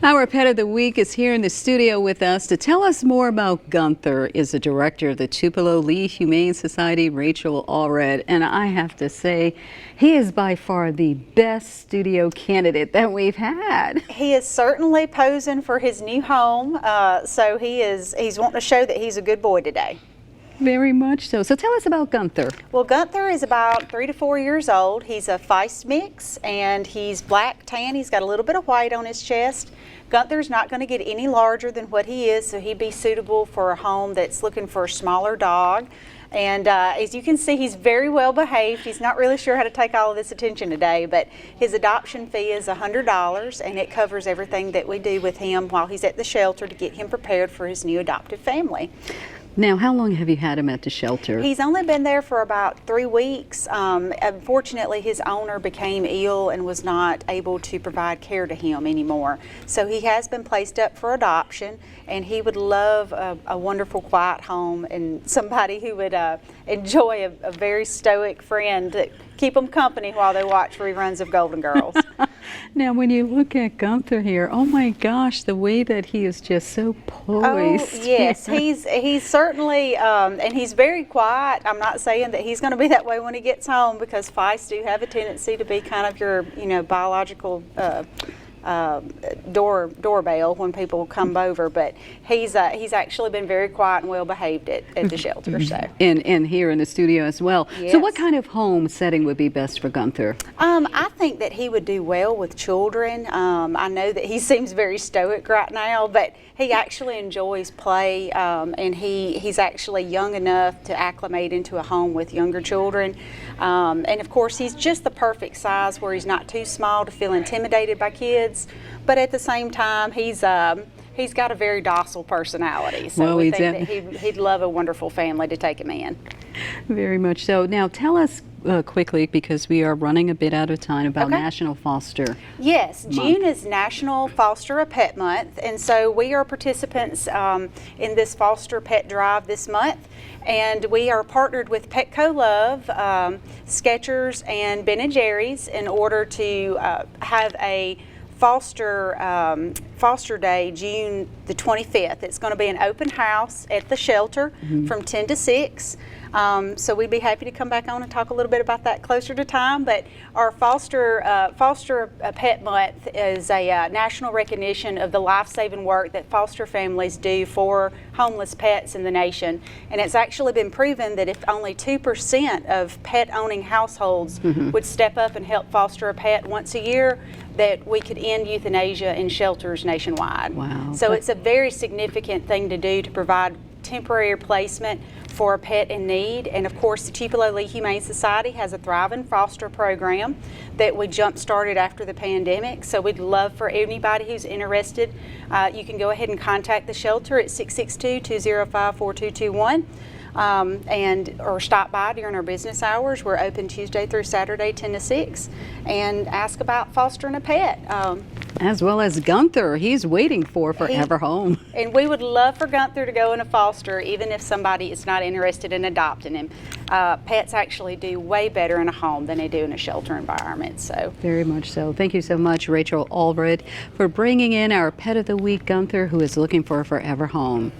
Our Pet of the Week is here in the studio with us to tell us more about Gunther. Is the director of the Tupelo Lee Humane Society, Rachel Allred. And I have to say, he is by far the best studio candidate that we've had. He is certainly posing for his new home, so he's wanting to show that he's a good boy today. Very much so. So tell us about Gunther. Well, Gunther is about 3 to 4 years old. He's a Feist mix, and he's black tan. He's got a little bit of white on his chest. Gunther's not going to get any larger than what he is, so he'd be suitable for a home that's looking for a smaller dog. And as you can see, he's very well behaved. He's not really sure how to take all of this attention today, but his adoption fee is $100, and it covers everything that we do with him while he's at the shelter to get him prepared for his new adoptive family. Now, how long have you had him at the shelter? He's only been there for about 3 weeks. Unfortunately, his owner became ill and was not able to provide care to him anymore. So he has been placed up for adoption, and he would love a wonderful, quiet home and somebody who would enjoy a very stoic friend to keep them company while they watch reruns of Golden Girls. Now, when you look at Gunther here, oh my gosh, the way that he is just so poised. Oh, yes, he's certainly, and he's very quiet. I'm not saying that he's going to be that way when he gets home, because Feists do have a tendency to be kind of your, biological doorbell when people come over, but he's actually been very quiet and well behaved at the shelter. So and here in the studio as well. Yes. So what kind of home setting would be best for Gunther? I think that he would do well with children. I know that he seems very stoic right now, but he actually enjoys play, and he's actually young enough to acclimate into a home with younger children. And of course, he's just the perfect size where he's not too small to feel intimidated by kids, but at the same time, he's got a very docile personality. So well, we think that he'd love a wonderful family to take him in. Very much so. Now, tell us quickly, because we are running a bit out of time, about Okay. National Foster Yes, Month. June is National Foster a Pet Month, and so we are participants in this Foster Pet Drive this month, and we are partnered with Petco Love, Skechers, and Ben & Jerry's in order to have a Foster Day, June the 25th. It's going to be an open house at the shelter from 10 to 6. So we'd be happy to come back on and talk a little bit about that closer to time. But our Foster Pet Month is a national recognition of the life-saving work that foster families do for homeless pets in the nation. And it's actually been proven that if only 2% of pet-owning households would step up and help foster a pet once a year, that we could end euthanasia in shelters nationwide. Wow. So it's a very significant thing to do to provide temporary placement for a pet in need. And of course, the Tupelo Lee Humane Society has a thriving foster program that we jump-started after the pandemic. So we'd love for anybody who's interested, you can go ahead and contact the shelter at 662-205-4221. Or stop by during our business hours. We're open Tuesday through Saturday, 10 to 6, and ask about fostering a pet. as well as Gunther. He's waiting for forever home. And we would love for Gunther to go in a foster, even if somebody is not interested in adopting him. Pets actually do way better in a home than they do in a shelter environment. So very much so. Thank you so much, Rachel Allred, for bringing in our Pet of the Week, Gunther, who is looking for a forever home.